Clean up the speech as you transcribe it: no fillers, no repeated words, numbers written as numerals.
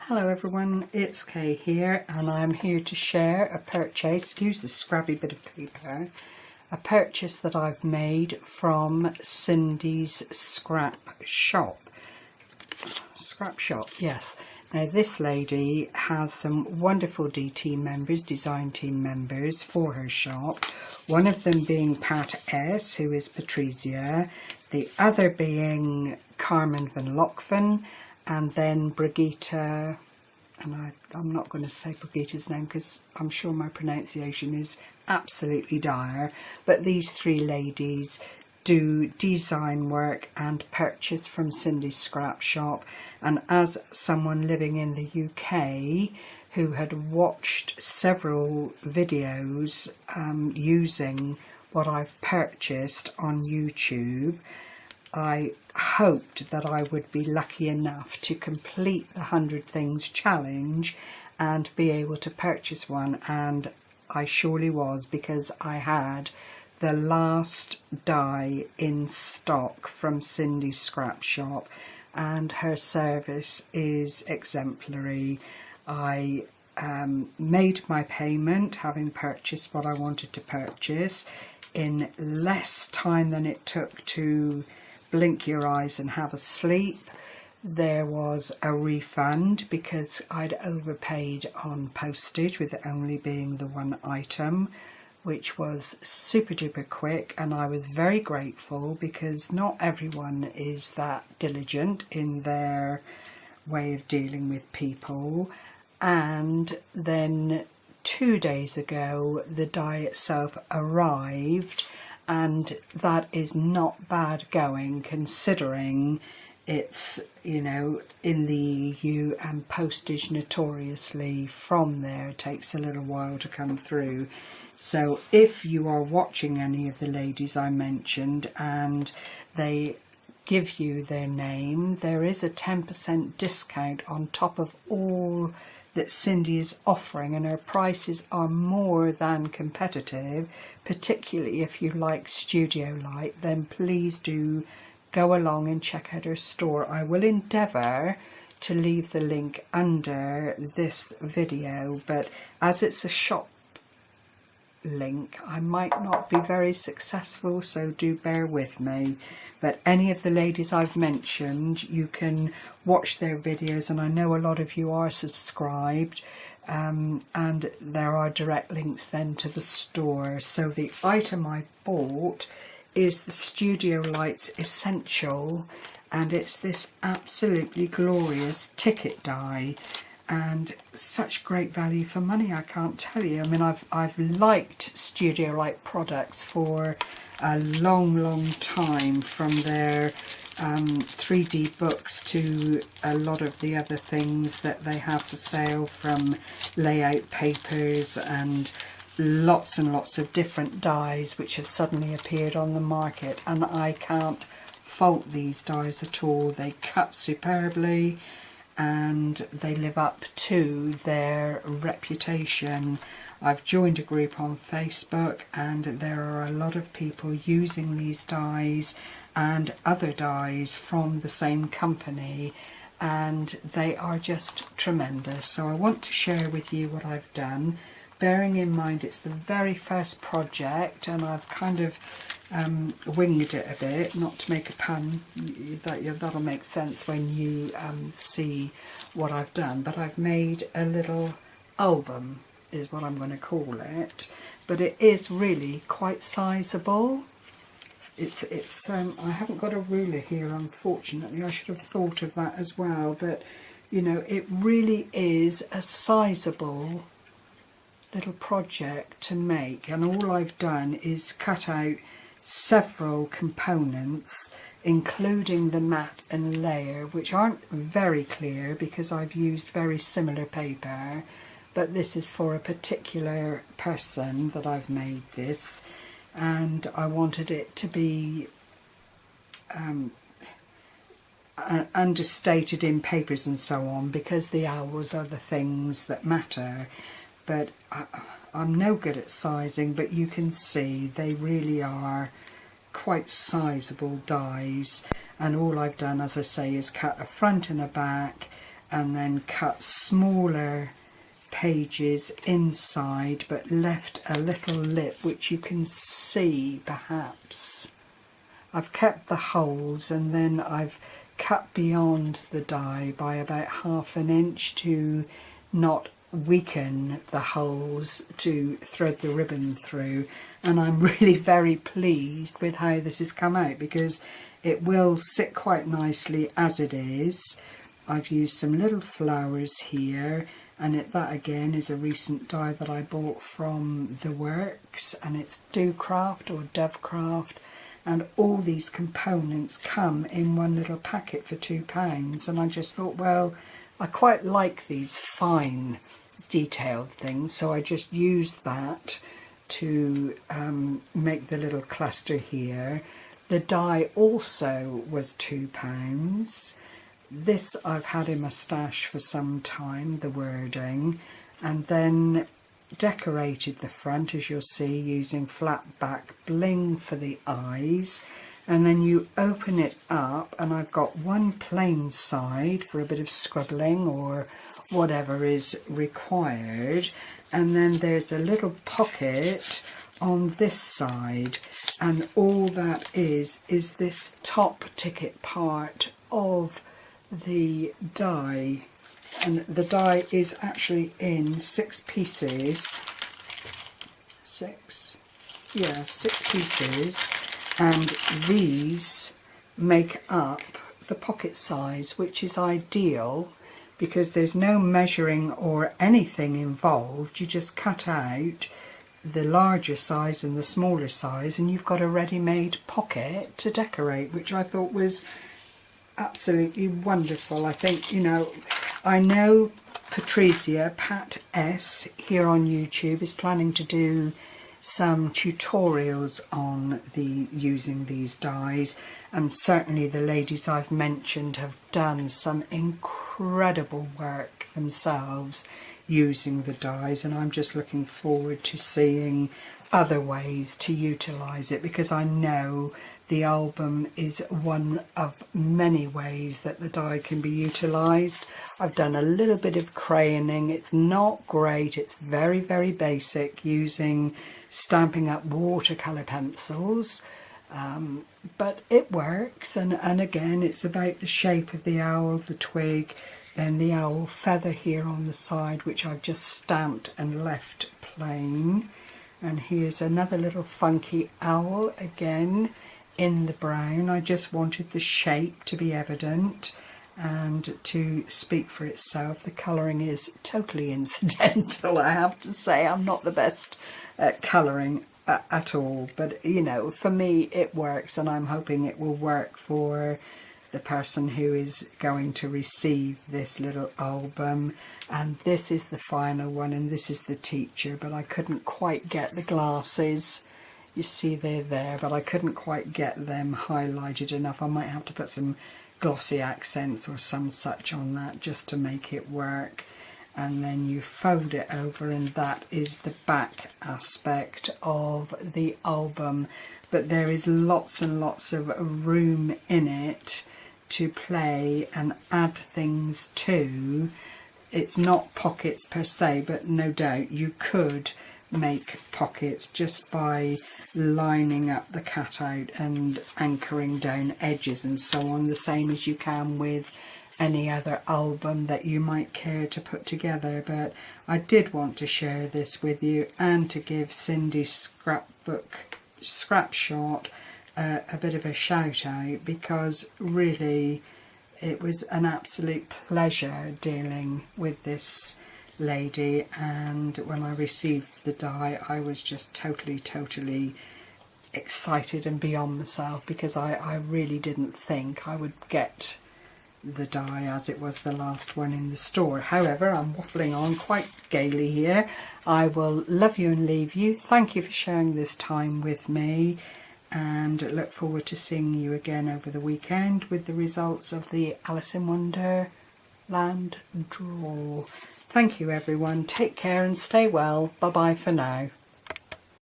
Hello everyone, it's Kay here and I'm here to share a purchase, excuse the scrabby bit of paper, a purchase that I've made from Cindy's scrap shop. Scrap shop, yes. Now this lady has some wonderful DT members, design team members for her shop. One of them being Pat S, who is Patrizia, the other being Carmen van Lockven, and then Brigitte, and I'm not going to say Brigitte's name because I'm sure my pronunciation is absolutely dire, but these three ladies do design work and purchase from Cindy's scrap shop. And as someone living in the UK who had watched several videos using what I've purchased on YouTube, I hoped that I would be lucky enough to complete the 100 Things challenge and be able to purchase one, and I surely was, because I had the last die in stock from Cindy's scrap shop and her service is exemplary. I made my payment, having purchased what I wanted to purchase, in less time than it took to blink your eyes and have a sleep. There was a refund because I'd overpaid on postage, with it only being the one item, which was super duper quick, and I was very grateful because not everyone is that diligent in their way of dealing with people. And then 2 days ago the die itself arrived, and that is not bad going considering it's, you know, in the EU and postage notoriously from there takes a little while to come through. So if you are watching any of the ladies I mentioned and they give you their name, there is a 10% discount on top of all that Cindy is offering, and her prices are more than competitive. Particularly if you like studio light, then please do go along and check out her store. I will endeavour to leave the link under this video, but as it's a shop link I might not be very successful, so do bear with me. But any of the ladies I've mentioned, you can watch their videos, and I know a lot of you are subscribed, and there are direct links then to the store. So the item I bought is the Studio Lights Essential, and it's this absolutely glorious ticket die, and such great value for money, I can't tell you. I mean, I've liked Studio Light products for a long time, from their 3D books to a lot of the other things that they have for sale, from layout papers and lots of different dies which have suddenly appeared on the market, and I can't fault these dies at all. They cut superbly and they live up to their reputation. I've joined a group on Facebook and there are a lot of people using these dies and other dies from the same company, and they are just tremendous. So I want to share with you what I've done, bearing in mind it's the very first project and I've kind of winged it a bit, not to make a pun, that'll make sense when you see what I've done. But I've made a little album is what I'm going to call it, but it is really quite sizable. It's I haven't got a ruler here, unfortunately. I should have thought of that as well, but you know, it really is a sizable little project to make, and all I've done is cut out several components, including the mat and layer, which aren't very clear because I've used very similar paper, but this is for a particular person that I've made this, and I wanted it to be understated in papers and so on, because the hours are the things that matter. But I'm no good at sizing, but you can see they really are quite sizable dies, and all I've done, as I say, is cut a front and a back and then cut smaller pages inside, but left a little lip which you can see perhaps. I've kept the holes, and then I've cut beyond the die by about 1/2 inch to not weaken the holes to thread the ribbon through. And I'm really very pleased with how this has come out, because it will sit quite nicely as it is. I've used some little flowers here, and that again is a recent die that I bought from The Works, and it's Dewcraft or Dovecraft, and all these components come in one little packet for £2, and I just thought, well, I quite like these fine detailed things, so I just used that to make the little cluster here. The die also was £2. This I've had in my stash for some time, the wording, and then decorated the front, as you'll see, using flat back bling for the eyes. And then you open it up, and I've got one plain side for a bit of scribbling or whatever is required, and then there's a little pocket on this side, and all that is this top ticket part of the die. And the die is actually in 6 pieces. 6 pieces, and these make up the pocket size, which is ideal because there's no measuring or anything involved. You just cut out the larger size and the smaller size, and you've got a ready-made pocket to decorate, which I thought was absolutely wonderful. I think, you know, I know Patricia, Pat S, here on YouTube is planning to do some tutorials on using these dies, and certainly the ladies I've mentioned have done some incredible work themselves using the dies, and I'm just looking forward to seeing other ways to utilize it, because I know the album is one of many ways that the die can be utilized. I've done a little bit of crayoning. It's not great, it's very, very basic, using Stampin' Up watercolor pencils, but it works. And again, it's about the shape of the owl, the twig, then the owl feather here on the side, which I've just stamped and left plain. And here's another little funky owl, again in the brown. I just wanted the shape to be evident and to speak for itself. The colouring is totally incidental, I have to say. I'm not the best at colouring at all, but you know, for me it works, and I'm hoping it will work for the person who is going to receive this little album. And this is the final one, and this is the teacher, but I couldn't quite get the glasses. You see they're there, but I couldn't quite get them highlighted enough. I might have to put some glossy accents or some such on that just to make it work. And then you fold it over, and that is the back aspect of the album. But there is lots and lots of room in it to play and add things to. It's not pockets per se, but no doubt you could make pockets just by lining up the cutout and anchoring down edges and so on, the same as you can with any other album that you might care to put together. But I did want to share this with you and to give Cindy's scrapshop a bit of a shout out, because really it was an absolute pleasure dealing with this lady, and when I received the die I was just totally excited and beyond myself, because I really didn't think I would get the die as it was the last one in the store. However, I'm waffling on quite gaily here. I will love you and leave you. Thank you for sharing this time with me, and look forward to seeing you again over the weekend with the results of the Alice in Wonderland draw. Thank you everyone, take care and stay well. Bye bye for now.